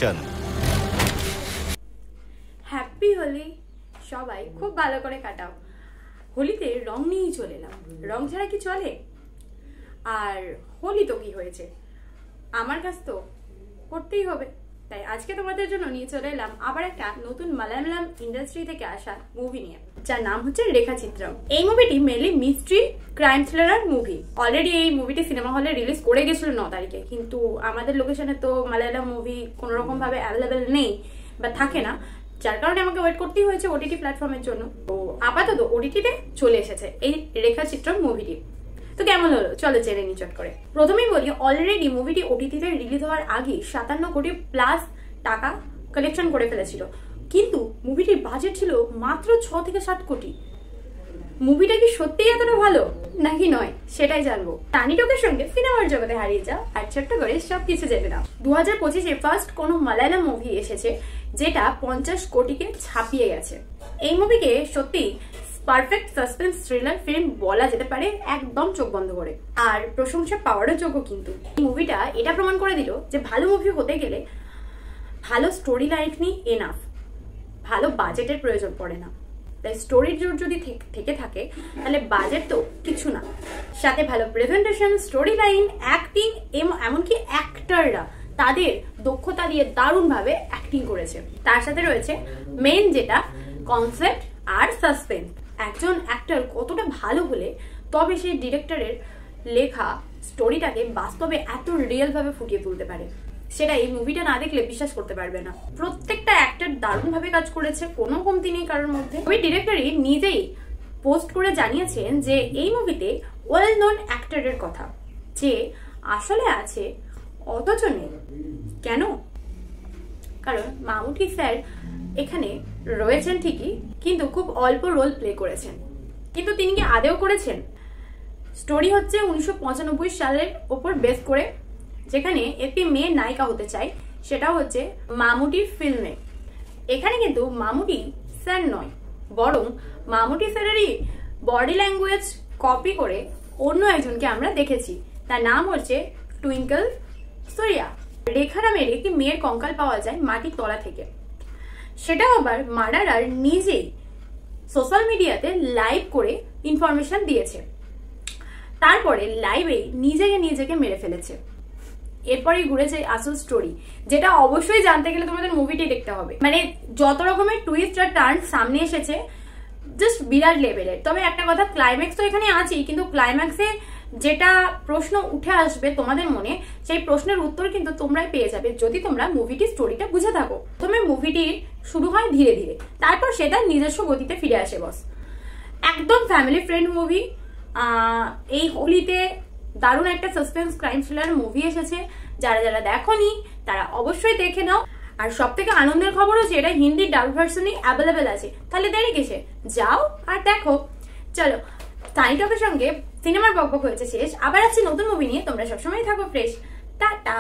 চান। হ্যাপি হোলি সবাই খুব ভালো করে কাটাও। হোলিতে রং নিয়েই চলে এলাম, রং ছাড়া কি চলে? আর হোলি তো কি হয়েছে, আমার কাছ তো করতেই হবে। তাই আজকে তোমাদের জন্য নিয়ে চলে এলাম আবার একটা নতুন মালায়ালাম ইন্ডাস্ট্রি থেকে আসা মুভি নিয়ে, যার নাম হচ্ছে রেখাচিত্রম। এই মুভিটি mainly mystery crime thriller movie. Already এই মুভিটি সিনেমা হলে রিলিজ করে গেছিল 9 তারিখে, কিন্তু আমাদের লোকেশনে তো মালায়ালাম মুভি কোনো রকম ভাবে অ্যাভেলেবেল নেই বা থাকে না, যার কারণে আমাকে ওয়েট করতেই হয়েছে ওটিটি প্ল্যাটফর্মের জন্য। তো আপাতত ওটিটিতে চলে এসেছে এই রেখাচিত্রম মুভিটি। তো কেমন হলো চলো জেনে নি চট করে। প্রথমেই বলি, অলরেডি মুভিটি ওটিটিতে রিলিজ হওয়ার আগে 57 কোটি প্লাস টাকা কালেকশন করে ফেলেছিল, কিন্তু মুভিটির বাজেট ছিল মাত্র 6 থেকে 7 কোটি। মুভিটা কি সত্যিই এতটা ভালো নাকি নয় সেটাই জানবো। টানি টকের সঙ্গে সিনেমার জগতে হারিয়ে যাও আর ছোট্ট করে সবকিছু জেনে নাও। 2025-এ ফার্স্ট কোনো মালায়ালাম মুভি এসেছে যেটা 50 কোটিকে ছাপিয়ে গেছে। এই মুভিকে সত্যি পারফেক্ট সাসপেন্স থ্রিলার ফিল্ম বলা যেতে পারে, একদম চোখ বন্ধ করে। আর প্রশংসা পাওয়ারও যোগ্য। কিন্তু এই মুভিটা এটা প্রমাণ করে দিল যে ভালো মুভি হতে গেলে ভালো স্টোরি লাইনই এনাফ, ভালো বাজেটের প্রয়োজন পড়ে না। তাই স্টোরির জোর যদি থেকে থাকে তাহলে বাজেট তো কিছু না, সাথে ভালো প্রেজেন্টেশন, স্টোরি লাইন, অ্যাক্টিং, এমনকি অ্যাক্টররা তাদের দক্ষতা দিয়ে দারুণভাবে অ্যাক্টিং করেছে। তার সাথে রয়েছে মেইন যেটা কনসেপ্ট আর সাসপেন্স। একজন অ্যাক্টর কতটা ভালো হলে তবে সেই ডিরেক্টরের লেখা স্টোরিটাকে বাস্তবে এত রিয়েল ভাবে ফুটিয়ে তুলতে পারে, সেটা এই মুভিটা না দেখলে বিশ্বাস করতে পারবে না। প্রত্যেকটা অ্যাক্টর দারুণভাবে কাজ করেছে, কোনো কমতি নেই কারোর মধ্যে। ওই ডিরেক্টরই নিজেই পোস্ট করে জানিয়েছেন যে এই মুভিতে ওয়েল নোন অ্যাক্টরের কথা যে আসলে আছে অথচ নেই। কেন? কারণ মামুটি স্যার এখানে রয়েছেন ঠিকই, কিন্তু খুব অল্প রোল প্লে করেছেন। কিন্তু তিনি কি আদেও করেছেন? স্টোরি হচ্ছে 1995 সালের ওপর বেস করে, যেখানে একটি মেয়ে নায়িকা হতে চায়, সেটা হচ্ছে মামুটির ফিল্মে। এখানে কিন্তু মামুটি স্যার নয়, বরং মামুটি স্যারেরই বডি ল্যাঙ্গুয়েজ কপি করে অন্য একজনকে আমরা দেখেছি। তার নাম হচ্ছে টুইঙ্কল সোরিয়া। রেখা নামের একটি মেয়ের কঙ্কাল পাওয়া যায় মাটির তলা থেকে। সেটা আবার মার্ডারার নিজেই সোশ্যাল মিডিয়াতে লাইভ করে ইনফরমেশন দিয়েছে, তারপরে লাইভে নিজেকে মেরে ফেলেছে। এরপরেই ঘুরেছে আসল স্টোরি, যেটা অবশ্যই জানতে গেলে তোমাদের মুভিটি দেখতে হবে। মানে যত রকমের টুইস্ট আর টার্ন সামনে এসেছে, জাস্ট বিরাট লেভেলের। তবে একটা কথা, ক্লাইম্যাক্স তো এখানে আছেই, কিন্তু ক্লাইম্যাক্সে যেটা প্রশ্ন উঠে আসবে তোমাদের মনে, সেই প্রশ্নের উত্তর কিন্তু তোমরাই পেয়ে যাবে যদি তোমরা মুভিটির স্টোরিটা বুঝে থাকো। প্রথমে মুভিটি শুরু হয় ধীরে ধীরে, তারপর সেটা নিজস্ব গতিতে ফিরে আসে। বস একদম ফ্যামিলি ফ্রেন্ড মুভি। এই হোলিতে দারুণ একটা সাসপেন্স ক্রাইম থ্রিলার মুভি এসেছে, যারা যারা দেখোনি তারা অবশ্যই দেখে নাও। আর সব থেকে আনন্দের খবর হচ্ছে এটা হিন্দি ডাব ভার্সনই অ্যাভেলেবেল আছে। তাহলে দেরি কিসে, যাও আর দেখো। চলো, টানি টকের সঙ্গে সিনেমার বকবক হয়েছে শেষ, আবার আসছি নতুন মুভি নিয়ে। তোমরা সবসময় থাকো ফ্রেশ। টাটা।